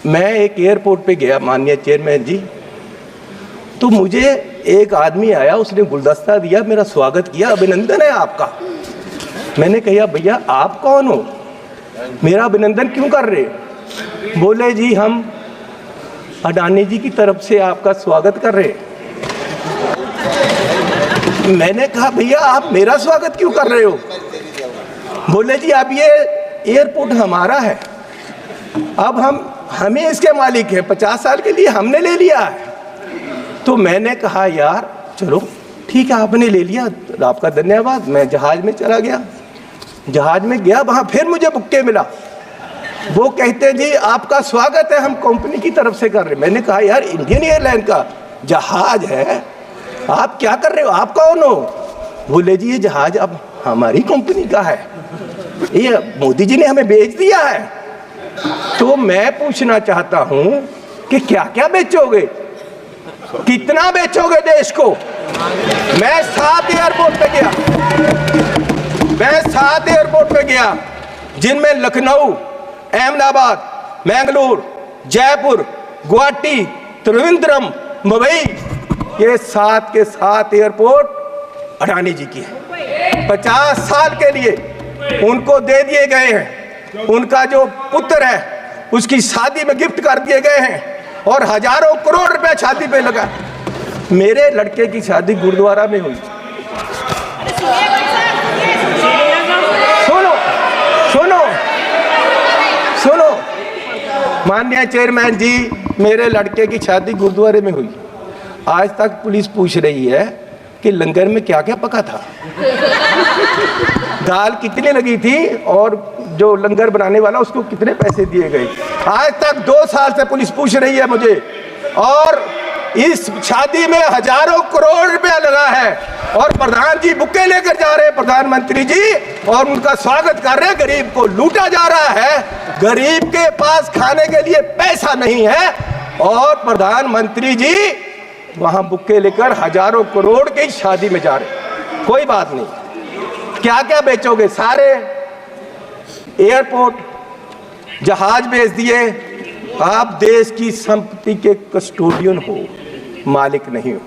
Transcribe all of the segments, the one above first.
मैं एक एयरपोर्ट पे गया माननीय चेयरमैन जी, तो मुझे एक आदमी आया, उसने गुलदस्ता दिया, मेरा स्वागत किया, अभिनंदन है आपका। मैंने कहा भैया आप कौन हो, मेरा अभिनंदन क्यों कर रहे? बोले जी हम अडानी जी की तरफ से आपका स्वागत कर रहे। मैंने कहा भैया आप मेरा स्वागत क्यों कर रहे हो? बोले जी अब ये एयरपोर्ट हमारा है, अब हमें इसके मालिक हैं, 50 साल के लिए हमने ले लिया है। तो मैंने कहा यार चलो ठीक है, आपने ले लिया, आपका धन्यवाद। मैं जहाज में चला गया, जहाज में गया, वहाँ फिर मुझे बुक्के मिला। वो कहते जी आपका स्वागत है, हम कंपनी की तरफ से कर रहे। मैंने कहा यार इंडियन एयरलाइन का जहाज है, आप क्या कर रहे हो, आप कौन हो? बोले जी ये जहाज अब हमारी कंपनी का है, ये मोदी जी ने हमें बेच दिया है। तो मैं पूछना चाहता हूं कि क्या क्या बेचोगे, कितना बेचोगे देश को? मैं 7 एयरपोर्ट पे गया, जिनमें लखनऊ, अहमदाबाद, मैंगलोर, जयपुर, गुवाहाटी, त्रिवेंद्रम, मुंबई, ये 7 के 7 एयरपोर्ट अडानी जी की है। 50 साल के लिए उनको दे दिए गए हैं, उनका जो पुत्र है उसकी शादी में गिफ्ट कर दिए गए हैं, और हजारों करोड़ रुपए शादी पे लगा। मेरे लड़के की शादी गुरुद्वारा में हुई। सुनो सुनो सुनो माननीय चेयरमैन जी, मेरे लड़के की शादी गुरुद्वारे में हुई। आज तक पुलिस पूछ रही है कि लंगर में क्या क्या पका था, दाल कितनी लगी थी, और जो लंगर बनाने वाला उसको कितने पैसे दिए गए। आज तक 2 साल से पुलिस पूछ रही है मुझे, और इस शादी में हजारों करोड़ रुपया लगा है, और प्रधान जी बुक्के लेकर जा रहे हैं, प्रधानमंत्री जी, और उनका स्वागत कर रहे हैं। गरीब को लूटा जा रहा है, गरीब के पास खाने के लिए पैसा नहीं है, और प्रधानमंत्री जी वहां बुक्के लेकर हजारों करोड़ की शादी में जा रहे। कोई बात नहीं, क्या क्या बेचोगे? सारे एयरपोर्ट, जहाज बेच दिए। आप देश की संपत्ति के कस्टोडियन हो, मालिक नहीं हो।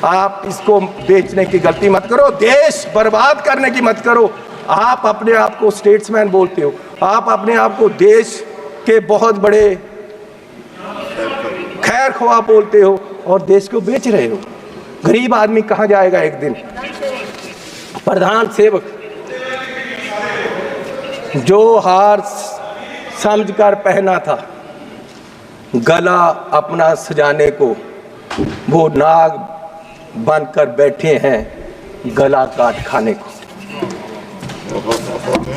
आप इसको बेचने की गलती मत करो, देश बर्बाद करने की मत करो। आप अपने आप को स्टेट्समैन बोलते हो, आप अपने आप को देश के बहुत बड़े खैर ख्वाह बोलते हो, और देश को बेच रहे हो। गरीब आदमी कहाँ जाएगा एक दिन? प्रधान सेवक जो हार समझकर पहना था गला अपना सजाने को, वो नाग बनकर बैठे हैं गला काट खाने को।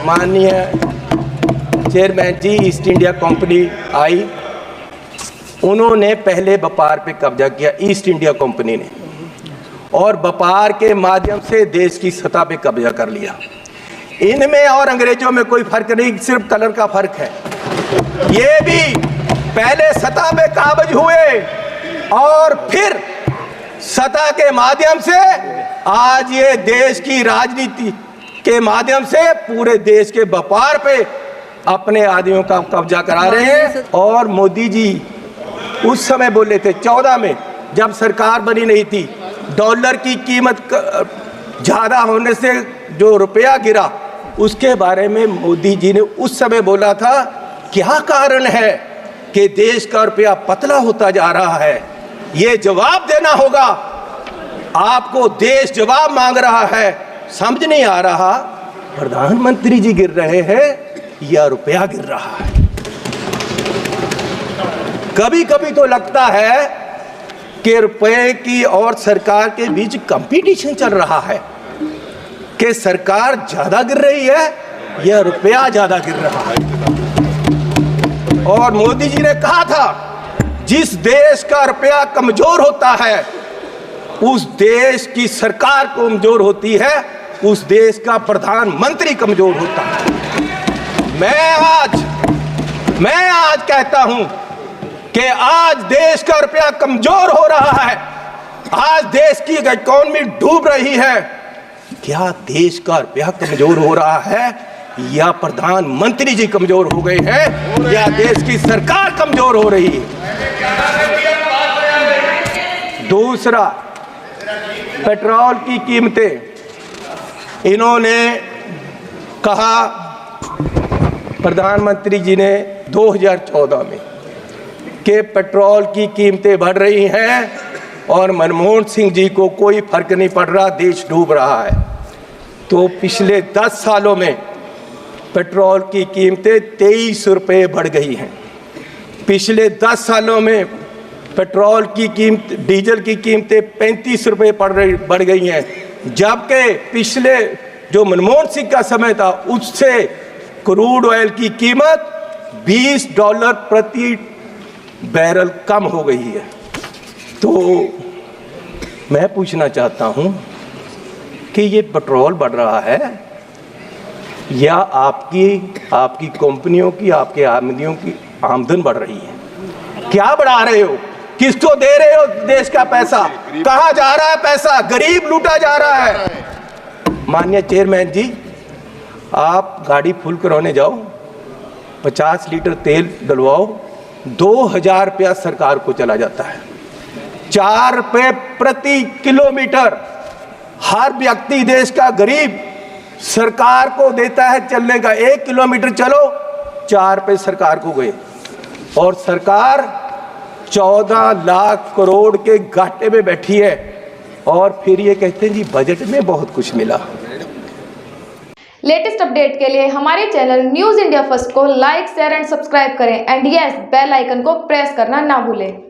माननीय चेयरमैन जी, ईस्ट इंडिया कंपनी आई, उन्होंने पहले व्यापार पे कब्जा किया, ईस्ट इंडिया कंपनी ने, और व्यापार के माध्यम से देश की सतह पे कब्जा कर लिया। इनमें और अंग्रेजों में कोई फर्क नहीं, सिर्फ कलर का फर्क है। ये भी पहले सतह पे काबज हुए, और फिर सतह के माध्यम से आज ये देश की राजनीति के माध्यम से पूरे देश के व्यापार पे अपने आदमियों का कब्जा करा रहे हैं। और मोदी जी उस समय बोले थे 14 में, जब सरकार बनी नहीं थी, डॉलर की कीमत ज्यादा होने से जो रुपया गिरा, उसके बारे में मोदी जी ने उस समय बोला था क्या कारण है कि देश का रुपया पतला होता जा रहा है, ये जवाब देना होगा आपको। देश जवाब मांग रहा है, समझ नहीं आ रहा प्रधानमंत्री जी गिर रहे हैं या रुपया गिर रहा है। कभी कभी तो लगता है कि रुपए की और सरकार के बीच कंपटीशन चल रहा है, कि सरकार ज्यादा गिर रही है या रुपया ज्यादा गिर रहा है। और मोदी जी ने कहा था जिस देश का रुपया कमजोर होता है, उस देश की सरकार कमजोर होती है, उस देश का प्रधानमंत्री कमजोर होता है। मैं आज कहता हूं कि आज देश का रुपया कमजोर हो रहा है, आज देश की इकोनॉमी डूब रही है। क्या देश का रुपया कमजोर हो रहा है या प्रधानमंत्री जी कमजोर हो गए हैं या देश की सरकार कमजोर हो रही है। दूसरा, पेट्रोल की कीमतें, इन्होंने कहा, प्रधानमंत्री जी ने 2014 में कि पेट्रोल की कीमतें बढ़ रही हैं और मनमोहन सिंह जी को कोई फर्क नहीं पड़ रहा, देश डूब रहा है। तो पिछले 10 सालों में पेट्रोल की कीमतें 23 रुपये बढ़ गई हैं। पिछले 10 सालों में पेट्रोल की कीमत, डीजल की कीमतें 35 रुपये बढ़ गई हैं, जबकि पिछले जो मनमोहन सिंह का समय था उससे क्रूड ऑयल की कीमत $20 प्रति बैरल कम हो गई है। तो मैं पूछना चाहता हूं कि ये पेट्रोल बढ़ रहा है या आपकी कंपनियों की, आपके आदमियों की आमदन बढ़ रही है? क्या बढ़ा रहे हो? किसको दे रहे हो देश का पैसा? कहां जा रहा है पैसा? गरीब लूटा जा रहा है। माननीय चेयरमैन जी, आप गाड़ी फुल कराने जाओ, 50 लीटर तेल डलवाओ, 2000 रुपया सरकार को चला जाता है। 4 रुपये प्रति किलोमीटर हर व्यक्ति, देश का गरीब, सरकार को देता है चलने का। 1 किलोमीटर चलो 4 रुपये सरकार को गए, और सरकार 14 लाख करोड़ के घाटे में बैठी है, और फिर ये कहते हैं जी बजट में बहुत कुछ मिला। लेटेस्ट अपडेट के लिए हमारे चैनल न्यूज़ इंडिया फर्स्ट को लाइक, शेयर एंड सब्सक्राइब करें, एंड यस, बेल आइकन को प्रेस करना ना भूलें।